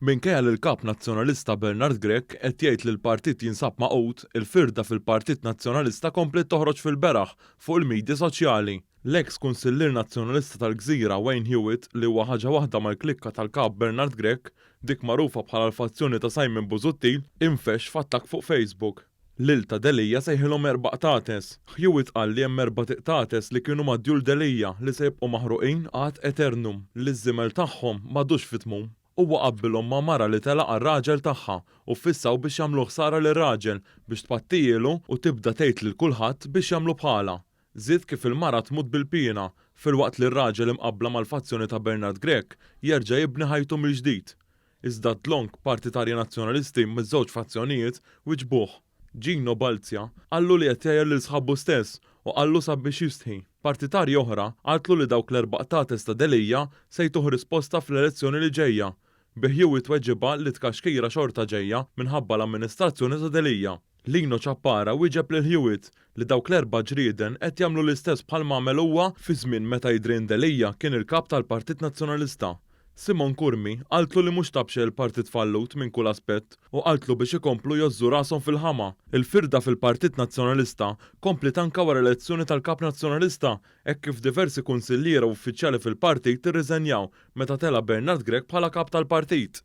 Minkejja li l-kap nazzjonalista Bernard Grech qed jgħid li l-partit jinsab maqut, il-firda fil-Partit Nazzjonalista komplet toħroġ fil-beraħ fuq il-midja soċjali. L-eks kunsillier nazzjonalista tal-Gżira Wayne Hewitt li huwa ħaġa waħda mal-klikka tal-kap Bernard Grech, dik magħrufa bħala l-fazzjoni ta' Simon Busuttil, infex f'attak fuq Facebook. L-ilta Delija sejħilhom erbaq tates. Hewitt qal li hemm erba' tiqtates li kienu madjul Delija li se jibqgħu maħruqin ad eternum li ż-żimel tagħhom m'għadux fit-tmum. Huwa qabbilhom ma' mara li telaq ar-raġel tagħha u fissaw biex jagħmlu ħsara lir-raġel biex tpattijielu u tibda tgħid lil kulħadd biex jagħmlu bħalha. Żied kif il-mara tmut bil-pina filwaqt li r-raġel imqabbla mal-fazzjoni ta' Bernard Grech jerġa' jibni ħajtu mill-ġdid. Iżda Tlonk partitarji nazzjonalisti miż-żewġ fazzjonijiet wiġbuh. Gino Balzja qallu li qed jgħajjar lil sħabbu stess u qallu sabiex jistħi. Partitarji oħra qaltlu li dawk l-erbaq tates ta' Delija se jtuħu risposta fl-elezzjoni li ġejja. Bi Hewitt weġġiba li tkaxkira xorta ġejja minħabba l-amministrazzjoni ta' Delija. Lino Ċappara wieġeb lil Hewitt li dawk l-erba' ġrieden qed jagħmlu l-istess bħalma għamel huwa fi żmien meta jidrin Delija kien il-kap tal-Partit Nazzjonalista. Simon Kurmi qaltlu li mhux tabxi l-partit fallut minn kull aspett u qaltlu biex ikomplu jożżu rashom fil-ħama. Il-firda fil-Partit Nazzjonalista komplet anke wara l-elezzjoni tal-kap nazzjonalista hekk kif diversi kunsilliera u uffiċjali fil-partit irriżenjaw meta tela Bernard Grech bħala kap tal-partit.